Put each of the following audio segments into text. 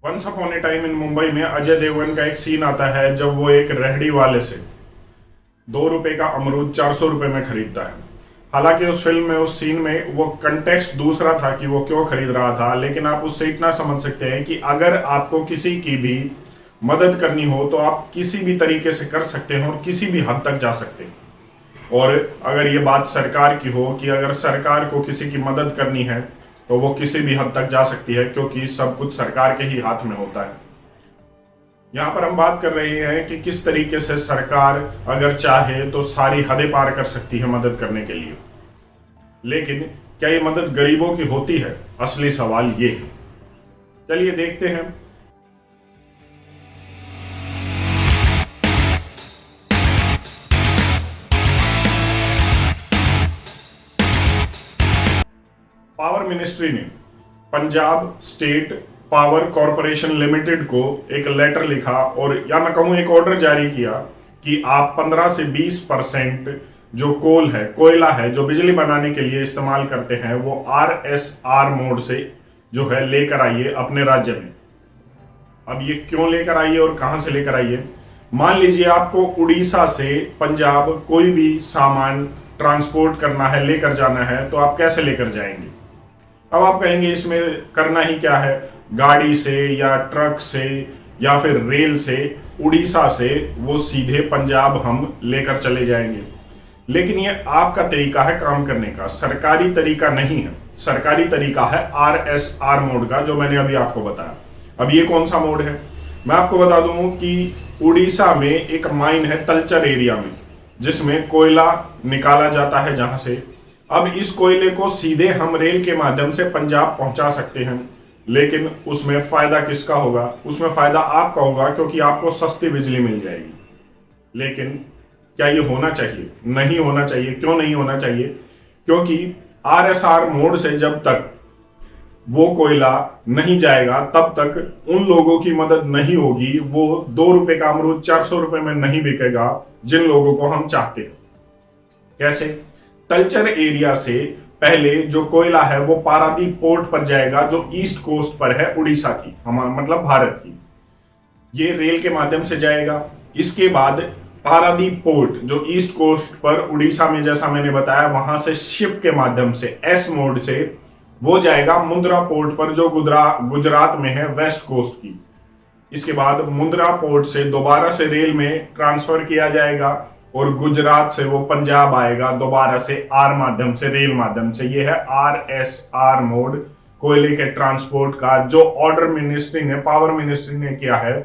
Once upon a time in Mumbai में अजय देवगन का एक सीन आता है जब वो एक रेहड़ी वाले से 2 रुपए का अमरूद 400 रुपए में खरीदता है। हालांकि उस फिल्म में उस सीन में वो कंटेक्स्ट दूसरा था कि वो क्यों खरीद रहा था, लेकिन आप उससे इतना समझ सकते हैं कि अगर आपको किसी की भी मदद करनी हो तो आप किसी भी तरीके से कर सकते हैं और किसी भी हद तक जा सकते हैं। और अगर ये बात सरकार की हो कि अगर सरकार को किसी की मदद करनी है तो वो किसी भी हद तक जा सकती है, क्योंकि सब कुछ सरकार के ही हाथ में होता है। यहाँ पर हम बात कर रहे हैं कि किस तरीके से सरकार अगर चाहे तो सारी हदें पार कर सकती है मदद करने के लिए, लेकिन क्या ये मदद गरीबों की होती है? असली सवाल ये है। चलिए देखते हैं। पावर मिनिस्ट्री ने Punjab state power corporation limited को एक लेटर लिखा और या मैं कहूं एक ऑर्डर जारी किया कि आप 15 से 20% जो कोयला है जो बिजली बनाने के लिए इस्तेमाल करते हैं वो RSR मोड से जो है लेकर आइए अपने राज्य में। अब ये क्यों लेकर आइए और कहां से लेकर आइए? मान लीजिए आपको उड़ीसा से पंजाब कोई भी सामान ट्रांसपोर्ट करना है, लेकर जाना है, तो आप कैसे लेकर जाएंगे? अब आप कहेंगे इसमें करना ही क्या है, गाड़ी से या ट्रक से या फिर रेल से उड़ीसा से वो सीधे पंजाब हम लेकर चले जाएंगे। लेकिन ये आपका तरीका है काम करने का, सरकारी तरीका नहीं है। सरकारी तरीका है RSR मोड का, जो मैंने अभी आपको बताया। अब ये कौन सा मोड है? मैं आपको बता दूं कि उड़ीसा में एक माइन है तलचर एरिया में, जिसमें कोयला निकाला जाता है जहां से। अब इस कोयले को सीधे हम रेल के माध्यम से पंजाब पहुंचा सकते हैं, लेकिन उसमें फायदा किसका होगा? उसमें फायदा आपका होगा, क्योंकि आपको सस्ती बिजली मिल जाएगी। लेकिन क्या ये होना चाहिए? नहीं होना चाहिए। क्यों नहीं होना चाहिए? क्योंकि RSR मोड से जब तक वो कोयला नहीं जाएगा तब तक उन लोगों की मदद नहीं होगी। वो 2 रुपए का अमरूद 400 रुपए में नहीं बिकेगा जिन लोगों को हम चाहते हैं। कैसे? तलचर एरिया से पहले जो कोयला है वो पारादीप पोर्ट पर जाएगा, जो ईस्ट कोस्ट पर है उड़ीसा की, हमारा मतलब भारत की। ये रेल के माध्यम से जाएगा। इसके बाद पारादीप पोर्ट जो ईस्ट कोस्ट पर उड़ीसा में, जैसा मैंने बताया, वहां से शिप के माध्यम से S मोड से वो जाएगा मुंद्रा पोर्ट पर, जो गुजरात में है, वेस्ट कोस्ट की। इसके बाद मुंद्रा पोर्ट से दोबारा से रेल में ट्रांसफर किया जाएगा और गुजरात से वो पंजाब आएगा दोबारा से माध्यम से, रेल माध्यम से। ये है RSR मोड कोयले के ट्रांसपोर्ट का, जो ऑर्डर मिनिस्ट्री ने, पावर मिनिस्ट्री ने किया है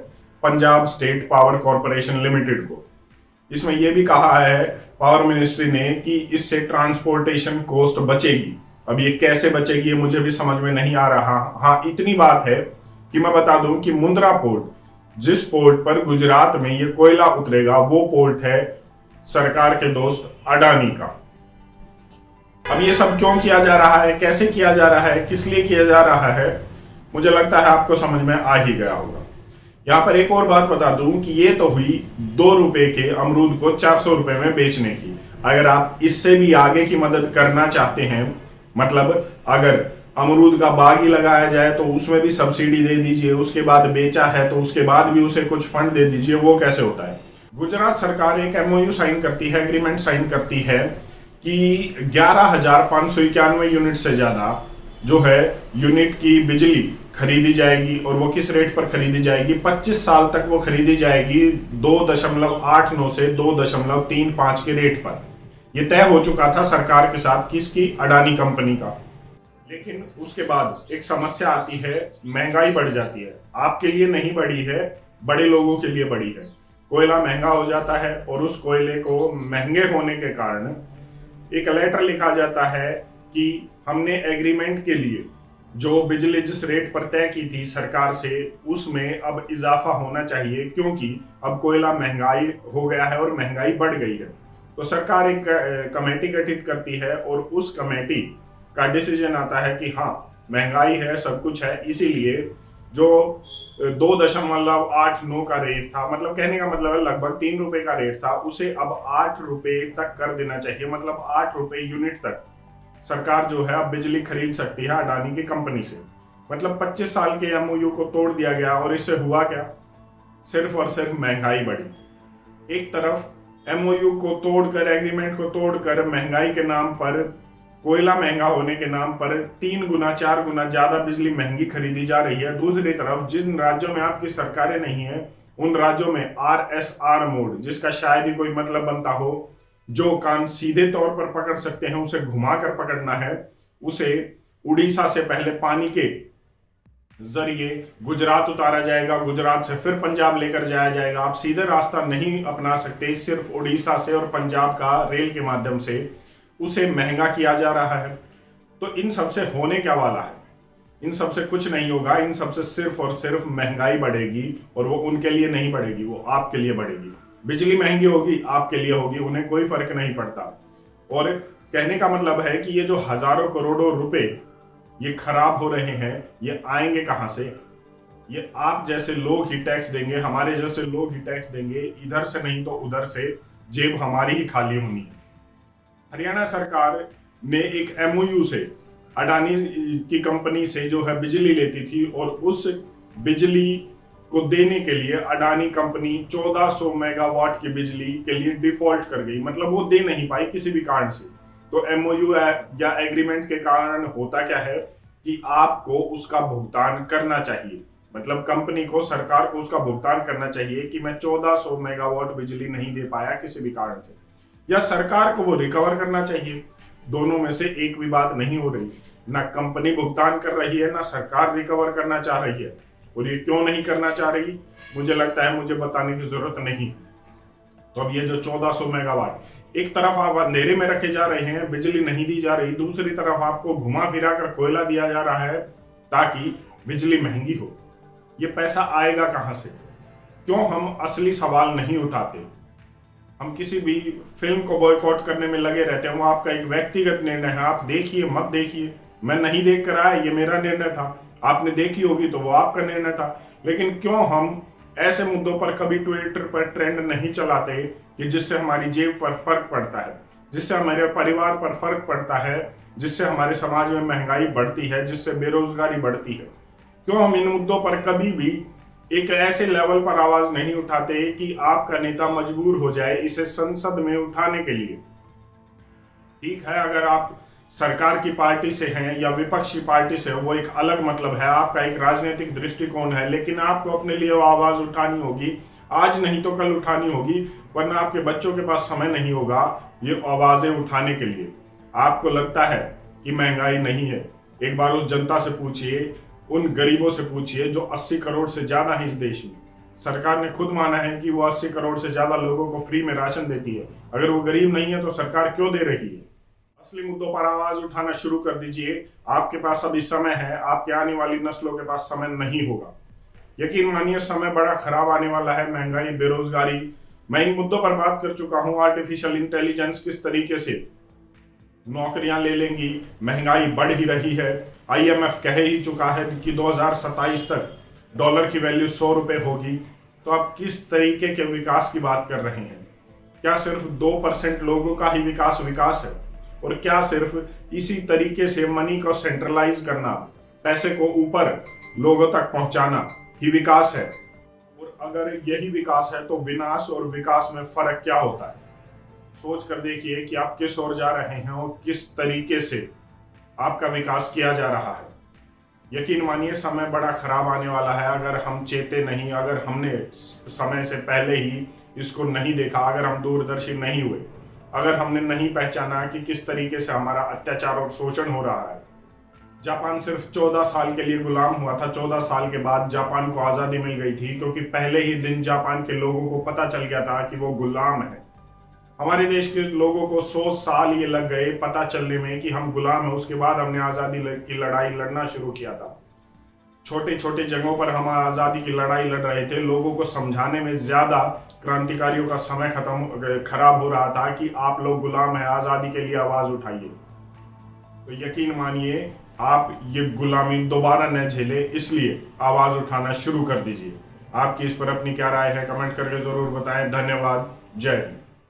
Punjab state power corporation limited को। इसमें यह भी कहा है पावर मिनिस्ट्री ने कि इससे ट्रांसपोर्टेशन कॉस्ट बचेगी। अब ये कैसे बचेगी ये मुझे भी समझ में नहीं आ रहा। हाँ, इतनी बात है कि मैं बता दूं कि मुंद्रा पोर्ट, जिस पोर्ट पर गुजरात में ये कोयला उतरेगा, वो पोर्ट है सरकार के दोस्त अडानी का। अब ये सब क्यों किया जा रहा है, कैसे किया जा रहा है, किस लिए किया जा रहा है, मुझे लगता है आपको समझ में आ ही गया होगा। यहां पर एक और बात बता दूं कि ये तो हुई 2 रुपए के अमरूद को 400 रुपए में बेचने की। अगर आप इससे भी आगे की मदद करना चाहते हैं, मतलब अगर अमरूद का बाग ही लगाया जाए तो उसमें भी सब्सिडी दे दीजिए, उसके बाद बेचा है तो उसके बाद भी उसे कुछ फंड दे दीजिए, वो कैसे होता है? गुजरात सरकार एक MOU साइन करती है, एग्रीमेंट साइन करती है कि 11,591 यूनिट से ज्यादा जो है यूनिट की बिजली खरीदी जाएगी। और वो किस रेट पर खरीदी जाएगी? 25 साल तक वो खरीदी जाएगी 2.89 से 2.35 के रेट पर। यह तय हो चुका था सरकार के साथ, किसकी? अडानी कंपनी का। लेकिन उसके बाद एक समस्या आती है, महंगाई बढ़ जाती है। आपके लिए नहीं बढ़ी है, बड़े लोगों के लिए बढ़ी है। कोयला महंगा हो जाता है और उस कोयले को महंगे होने के कारण एक लेटर लिखा जाता है कि हमने एग्रीमेंट के लिए जो बिजली जिस रेट पर तय की थी सरकार से, उसमें अब इजाफा होना चाहिए, क्योंकि अब कोयला महंगाई हो गया है और महंगाई बढ़ गई है। तो सरकार एक कमेटी गठित करती है और उस कमेटी का डिसीजन आता है कि हाँ, महंगाई है, सब कुछ है, इसीलिए जो 2.89 का रेट था, मतलब कहने का मतलब है लगभग 3 रुपए का रेट था, उसे अब 8 रुपए तक कर देना चाहिए। मतलब 8 रुपए यूनिट तक सरकार जो है अब बिजली खरीद सकती है अडानी की कंपनी से। मतलब 25 साल के एमओयू को तोड़ दिया गया और इससे हुआ क्या? सिर्फ और सिर्फ महंगाई बढ़ी। एक तरफ एमओयू को तोड़कर, एग्रीमेंट को तोड़कर महंगाई के नाम पर, कोयला महंगा होने के नाम पर 3 गुना 4 गुना ज्यादा बिजली महंगी खरीदी जा रही है। दूसरी तरफ जिन राज्यों में आपकी सरकारें नहीं है, उन राज्यों में आरएसआर मोड, जिसका शायद ही कोई मतलब बनता हो, जो कान सीधे तौर पर पकड़ सकते हैं उसे घुमाकर पकड़ना है, उसे उड़ीसा से पहले पानी के जरिए गुजरात उतारा जाएगा, गुजरात से फिर पंजाब लेकर जाया जाएगा। आप सीधे रास्ता नहीं अपना सकते, सिर्फ उड़ीसा से और पंजाब का रेल के माध्यम से उसे महंगा किया जा रहा है। तो इन सबसे होने क्या वाला है? इन सबसे कुछ नहीं होगा, इन सबसे सिर्फ और सिर्फ महंगाई बढ़ेगी, और वो उनके लिए नहीं बढ़ेगी, वो आपके लिए बढ़ेगी। बिजली महंगी होगी, आपके लिए होगी, उन्हें कोई फर्क नहीं पड़ता। और कहने का मतलब है कि ये जो हजारों करोड़ों रुपए ये खराब हो रहे हैं, ये आएंगे कहां से? ये आप जैसे लोग ही टैक्स देंगे, हमारे जैसे लोग ही टैक्स देंगे, इधर से नहीं तो उधर से जेब हमारी ही खाली होनी है। हरियाणा सरकार ने एक एमओयू से अडानी की कंपनी से जो है बिजली लेती थी, और उस बिजली को देने के लिए अडानी कंपनी 1400 मेगावाट की बिजली के लिए डिफॉल्ट कर गई, मतलब वो दे नहीं पाई किसी भी कारण से। तो एमओयू या एग्रीमेंट के कारण होता क्या है कि आपको उसका भुगतान करना चाहिए, मतलब कंपनी को, सरकार को उसका भुगतान करना चाहिए कि मैं 1400 मेगावाट बिजली नहीं दे पाया किसी भी कारण से, या सरकार को वो रिकवर करना चाहिए। दोनों में से एक भी बात नहीं हो रही, ना कंपनी भुगतान कर रही है, ना सरकार रिकवर करना चाह रही है। और ये क्यों नहीं करना चाह रही, मुझे लगता है मुझे बताने की जरूरत नहीं। तो अब ये जो 1400 मेगावाट, एक तरफ आप अंधेरे में रखे जा रहे हैं, बिजली नहीं दी जा रही, दूसरी तरफ आपको घुमा फिरा कर कोयला दिया जा रहा है ताकि बिजली महंगी हो। ये पैसा आएगा कहां से? क्यों हम असली सवाल नहीं उठाते? हम किसी भी फिल्म को बॉयकॉट करने में लगे रहते हैं। वो आपका एक व्यक्तिगत निर्णय है, आप देखिए मत देखिए, मैं नहीं देख कर आया, ये मेरा निर्णय था। आपने देखी होगी तो वो आपका निर्णय था। लेकिन क्यों हम ऐसे मुद्दों पर कभी ट्विटर पर ट्रेंड नहीं चलाते कि जिससे हमारी जेब पर फर्क पड़ता है, जिससे हमारे परिवार पर फर्क पड़ता है, जिससे हमारे समाज में महंगाई बढ़ती है, जिससे बेरोजगारी बढ़ती है? क्यों हम इन मुद्दों पर कभी भी एक ऐसे लेवल पर आवाज नहीं उठाते कि आपका नेता मजबूर हो जाए इसे संसद में उठाने के लिए? ठीक है, अगर आप सरकार की पार्टी से हैं या विपक्ष की पार्टी से, वो एक अलग मतलब है, आपका एक राजनीतिक दृष्टिकोण है, लेकिन आपको अपने लिए वो आवाज उठानी होगी, आज नहीं तो कल उठानी होगी, वरना आपके बच्चों के पास समय नहीं होगा ये आवाजें उठाने के लिए। आपको लगता है कि महंगाई नहीं है? एक बार उस जनता से पूछिए, उन गरीबों से पूछिए जो 80 करोड़ से ज्यादा है इस देश में। सरकार ने खुद माना है कि वो 80 करोड़ से ज्यादा लोगों को फ्री में राशन देती है। अगर वो गरीब नहीं है तो सरकार क्यों दे रही है? असली मुद्दों पर आवाज उठाना शुरू कर दीजिए। आपके पास अभी समय है, आपके आने वाली नस्लों के पास समय नहीं होगा। यकीन मानिए, समय बड़ा खराब आने वाला है। महंगाई, बेरोजगारी, मैं इन मुद्दों पर बात कर चुका हूं। आर्टिफिशियल इंटेलिजेंस किस तरीके से नौकरियां ले लेंगी, महंगाई बढ़ ही रही है। आईएमएफ कह ही चुका है कि 2027 तक डॉलर की वैल्यू 100 रुपए होगी। तो आप किस तरीके के विकास की बात कर रहे हैं? क्या सिर्फ 2% लोगों का ही विकास है? और क्या सिर्फ इसी तरीके से मनी को सेंट्रलाइज करना, पैसे को ऊपर लोगों तक पहुंचाना ही विकास है? और अगर यही विकास है तो विनाश और विकास में फर्क क्या होता है? सोच कर देखिए कि आप किस ओर जा रहे हैं और किस तरीके से आपका विकास किया जा रहा है। यकीन मानिए, समय बड़ा खराब आने वाला है अगर हम चेते नहीं, अगर हमने समय से पहले ही इसको नहीं देखा, अगर हम दूरदर्शी नहीं हुए, अगर हमने नहीं पहचाना कि किस तरीके से हमारा अत्याचार और शोषण हो रहा है। जापान सिर्फ 14 साल के लिए गुलाम हुआ था। 14 साल के बाद जापान को आजादी मिल गई थी, क्योंकि पहले ही दिन जापान के लोगों को पता चल गया था कि वो गुलाम है। हमारे देश के लोगों को 100 साल ये लग गए पता चलने में कि हम गुलाम हैं। उसके बाद हमने आजादी की लड़ाई लड़ना शुरू किया था। छोटे छोटे जगहों पर हम आजादी की लड़ाई लड़ रहे थे। लोगों को समझाने में ज्यादा क्रांतिकारियों का समय खराब हो रहा था कि आप लोग गुलाम हैं, आजादी के लिए आवाज उठाइए। तो यकीन मानिए, आप ये गुलामी दोबारा न झेले, इसलिए आवाज उठाना शुरू कर दीजिए। आपकी इस पर अपनी क्या राय है, कमेंट करके जरूर बताएं। धन्यवाद। जय हिंद।